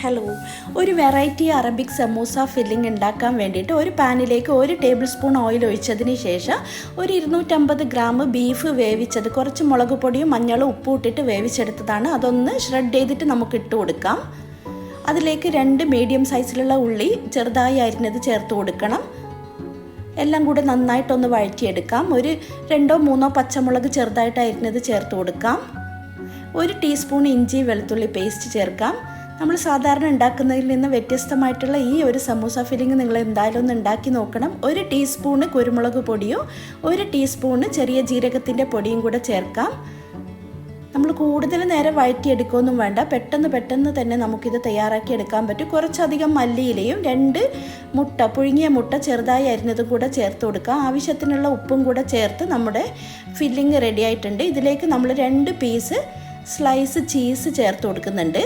Hello, ഒരു variety Arabic samosa filling ഉണ്ടാക്കാൻ വേണ്ടിയിട്ട് ഒരു പാനിലേക്ക് 1 ടേബിൾ സ്പൂൺ ഓയിൽ ഒഴിച്ചതിന് ശേഷം ഒരു 250 ഗ്രാം ബീഫ് വേവിച്ചത്, കുറച്ച് മുളക് പൊടിയും മഞ്ഞളും ഉപ്പും ഇട്ടിട്ട് വേവിച്ചെടുത്തതാണ്. അതൊന്ന് ഷ്രെഡ് ചെയ്തിട്ട് നമുക്ക് ഇട്ട് കൊടുക്കാം. അതിലേക്ക് 2 മീഡിയം സൈസിലുള്ള ഉള്ളി ചെറുതായി അരിഞ്ഞത് ചേർത്ത് കൊടുക്കണം. എല്ലാം കൂടെ നന്നായിട്ടൊന്ന് വഴറ്റിയെടുക്കാം. ഒരു 2-3 പച്ചമുളക് ചെറുതായിട്ട് അരിഞ്ഞത് ചേർത്ത് കൊടുക്കാം. 1 ടീസ്പൂൺ ഇഞ്ചി വെളുത്തുള്ളി പേസ്റ്റ് ചേർക്കാം. നമ്മൾ സാധാരണ ഉണ്ടാക്കുന്നതിൽ നിന്ന് വ്യത്യസ്തമായിട്ടുള്ള ഈ ഒരു സമൂസ ഫില്ലിംഗ് നിങ്ങൾ എന്തായാലും ഒന്ന് ഉണ്ടാക്കി നോക്കണം. 1 ടീസ്പൂണ് കുരുമുളക് പൊടിയോ 1 ടീസ്പൂണ് ചെറിയ ജീരകത്തിൻ്റെ പൊടിയും കൂടെ ചേർക്കാം. നമ്മൾ കൂടുതൽ നേരം വഴറ്റിയെടുക്കുകയൊന്നും വേണ്ട, പെട്ടെന്ന് തന്നെ നമുക്കിത് തയ്യാറാക്കി എടുക്കാൻ പറ്റും. കുറച്ചധികം മല്ലിയിലയും 2 മുട്ട, പുഴുങ്ങിയ മുട്ട ചെറുതായി അരിഞ്ഞതും കൂടെ ചേർത്ത് കൊടുക്കാം. ആവശ്യത്തിനുള്ള ഉപ്പും കൂടെ ചേർത്ത് നമ്മുടെ ഫില്ലിംഗ് റെഡി ആയിട്ടുണ്ട്. ഇതിലേക്ക് നമ്മൾ 2 പീസ് സ്ലൈസ് ചീസ് ചേർത്ത് കൊടുക്കുന്നുണ്ട്.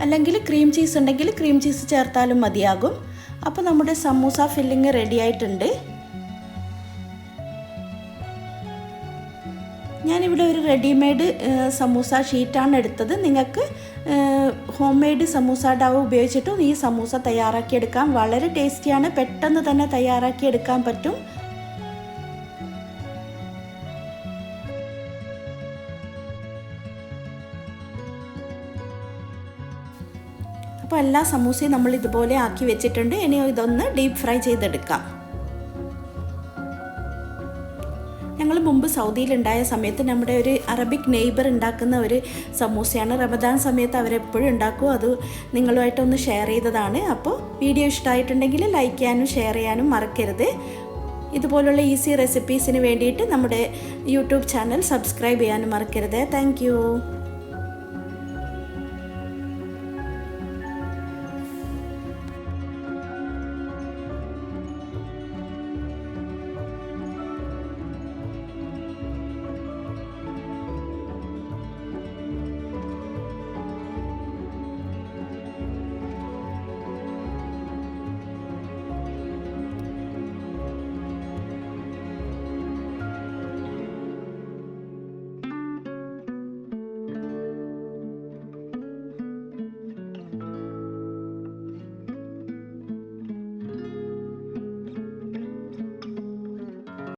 അല്ലെങ്കിൽ ക്രീം ചീസ് ഉണ്ടെങ്കിൽ ക്രീം ചീസ് ചേർത്താലും മതിയാകും. അപ്പോൾ നമ്മുടെ സമൂസ ഫില്ലിംഗ് റെഡി ആയിട്ടുണ്ട്. ഞാനിവിടെ ഒരു റെഡിമെയ്ഡ് സമൂസ ഷീറ്റാണ് എടുത്തത്. നിങ്ങൾക്ക് ഹോം മെയ്ഡ് സമൂസ ഡവ് ഉപയോഗിച്ചിട്ടും ഈ സമൂസ തയ്യാറാക്കിയെടുക്കാം. വളരെ ടേസ്റ്റിയാണ്, പെട്ടെന്ന് തന്നെ തയ്യാറാക്കിയെടുക്കാൻ പറ്റും. അപ്പോൾ എല്ലാ സമൂസയും നമ്മൾ ഇതുപോലെ ആക്കി വെച്ചിട്ടുണ്ട്. ഇനി ഇതൊന്ന് ഡീപ്പ് ഫ്രൈ ചെയ്തെടുക്കാം. ഞങ്ങൾ മുമ്പ് സൗദിയിലുണ്ടായ സമയത്ത് നമ്മുടെ ഒരു അറബിക് നെയ്ബർ ഉണ്ടാക്കുന്ന ഒരു സമൂസയാണ്. റമദാൻ സമയത്ത് അവരെപ്പോഴും ഉണ്ടാക്കും. അത് നിങ്ങളുമായിട്ടൊന്ന് ഷെയർ ചെയ്തതാണ്. അപ്പോൾ വീഡിയോ ഇഷ്ടമായിട്ടുണ്ടെങ്കിൽ ലൈക്ക് ചെയ്യാനും ഷെയർ ചെയ്യാനും മറക്കരുത്. ഇതുപോലുള്ള ഈസി റെസിപ്പീസിന് വേണ്ടിയിട്ട് നമ്മുടെ യൂട്യൂബ് ചാനൽ സബ്സ്ക്രൈബ് ചെയ്യാനും മറക്കരുത്. താങ്ക്